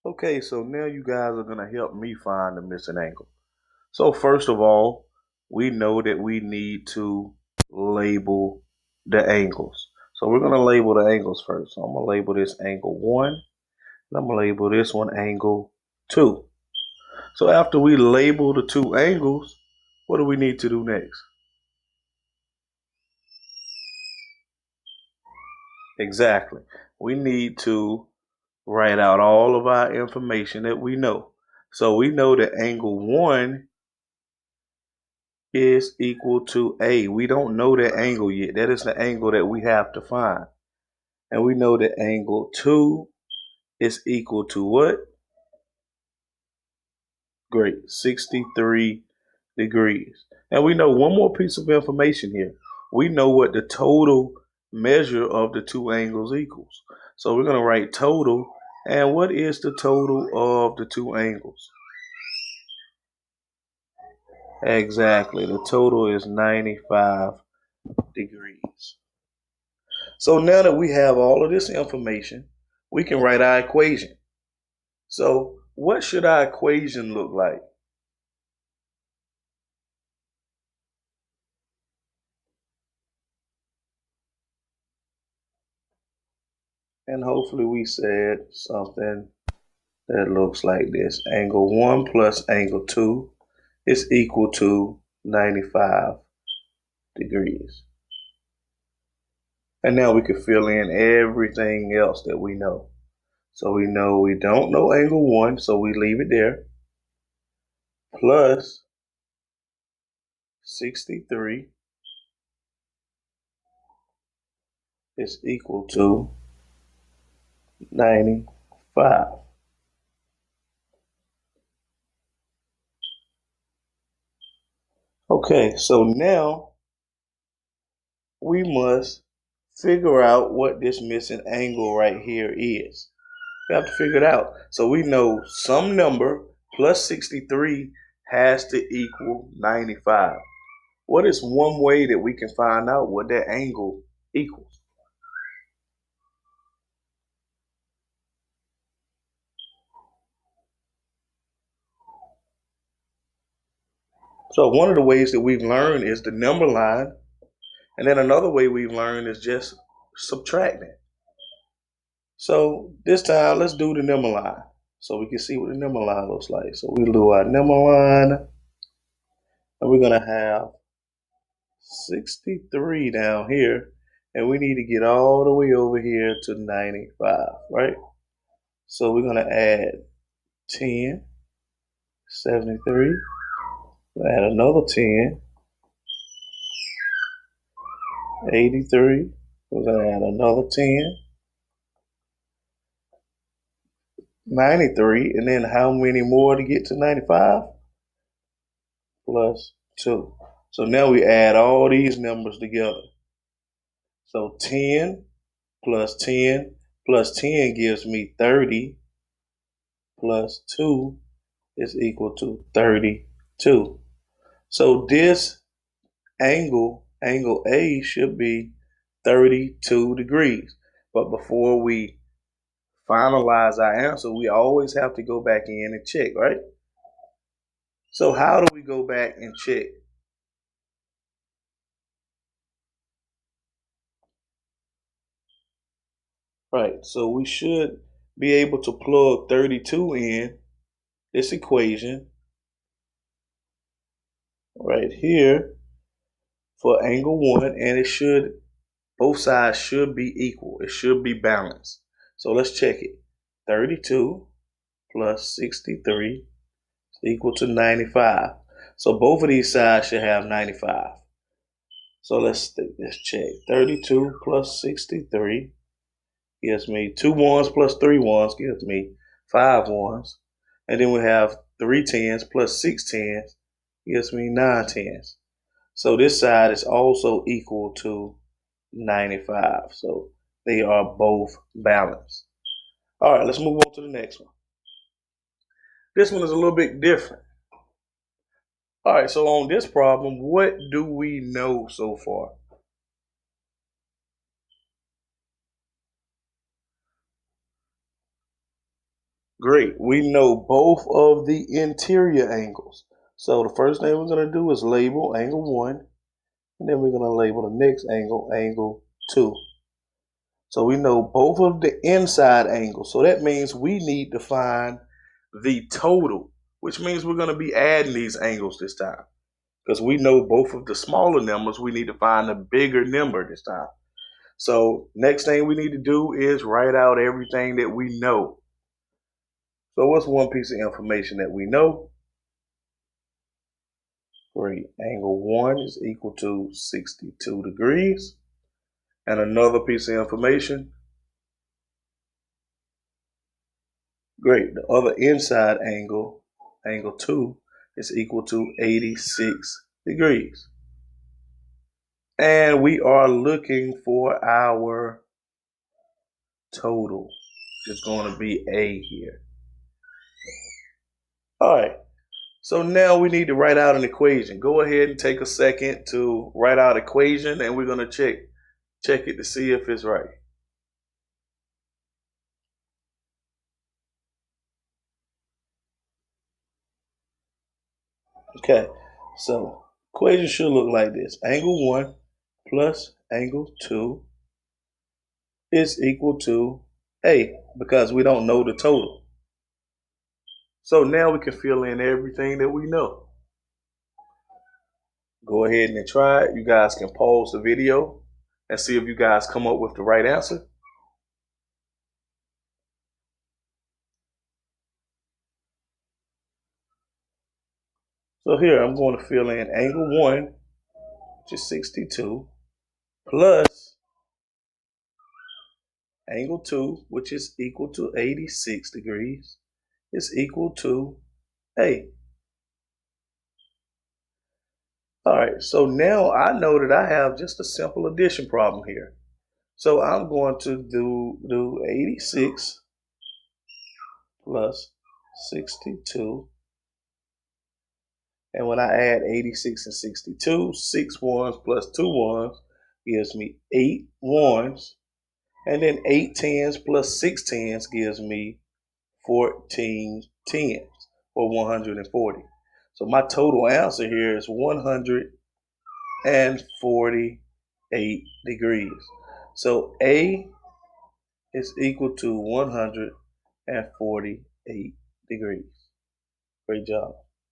Okay, so now you guys are going to help me find the missing angle. So first of all, we know that we need to label the angles. So we're going to label the angles first. So I'm going to label this angle 1, and I'm going to label this one angle 2. So after we label the two angles, what do we need to do next? Exactly. We need to write out all of our information that we know. So we know that angle 1 is equal to A. We don't know that angle yet. That is the angle that we have to find. And we know that angle 2 is equal to what? Great, 63 degrees. And we know one more piece of information here. We know what the total measure of the two angles equals. So we're going to write total. And what is the total of the two angles? Exactly. The total is 95 degrees. So now that we have all of this information, we can write our equation. So what should our equation look like? And hopefully we said something that looks like this. Angle 1 plus angle 2 is equal to 95 degrees. And now we can fill in everything else that we know. So we know we don't know angle 1, so we leave it there. Plus 63 is equal to 95. Okay, so now we must figure out what this missing angle right here is. We have to figure it out. So we know some number plus 63 has to equal 95. What is one way that we can find out what that angle equals? So one of the ways that we've learned is the number line. And then another way we've learned is just subtracting. So this time, let's do the number line so we can see what the number line looks like. So we'll do our number line, and we're going to have 63 down here, and we need to get all the way over here to 95, right? So we're going to add 10, 73, we'll add another 10, 83, we're going to add another 10, 93, and then how many more to get to 95? Plus 2. So now we add all these numbers together. So 10 plus 10 plus 10 gives me 30 plus 2 is equal to 32. So this angle A should be 32 degrees. But before we finalize our answer, we always have to go back in and check, right? So how do we go back and check? Right, so we should be able to plug 32 in this equation right here for angle 1, and it should, both sides should be equal. It should be balanced. So let's check it. 32 plus 63 is equal to 95. So both of these sides should have 95. So let's check. 32 plus 63 gives me 2 ones plus 3 ones gives me 5 ones. And then we have 3 tens plus 6 tens gives me 9 tens. So this side is also equal to 95. So they are both balanced. All right, let's move on to the next one. This one is a little bit different. All right, so on this problem, what do we know so far? Great. We know both of the interior angles. So the first thing we're going to do is label angle 1. And then we're going to label the next angle, angle 2. So we know both of the inside angles. So that means we need to find the total, which means we're going to be adding these angles this time. Because we know both of the smaller numbers, we need to find a bigger number this time. So next thing we need to do is write out everything that we know. So what's one piece of information that we know? Great. Angle 1 is equal to 62 degrees. And another piece of information. Great. The other inside angle, angle 2, is equal to 86 degrees. And we are looking for our total. It's going to be A here. All right. So now we need to write out an equation. Go ahead and take a second to write out equation, and we're going to check it to see if it's right. Okay, so equation should look like this. Angle 1 plus angle 2 is equal to A, because we don't know the total. So now we can fill in everything that we know. Go ahead and try it. You guys can pause the video and see if you guys come up with the right answer. So here I'm going to fill in angle 1, which is 62, plus angle 2, which is equal to 86 degrees, is equal to A. All right, so now I know that I have just a simple addition problem here. So I'm going to do 86 plus 62. And when I add 86 and 62, 6 ones plus 2 ones gives me 8 ones. And then 8 tens plus 6 tens gives me 14 tens, or 140. So my total answer here is 148 degrees. So A is equal to 148 degrees. Great job.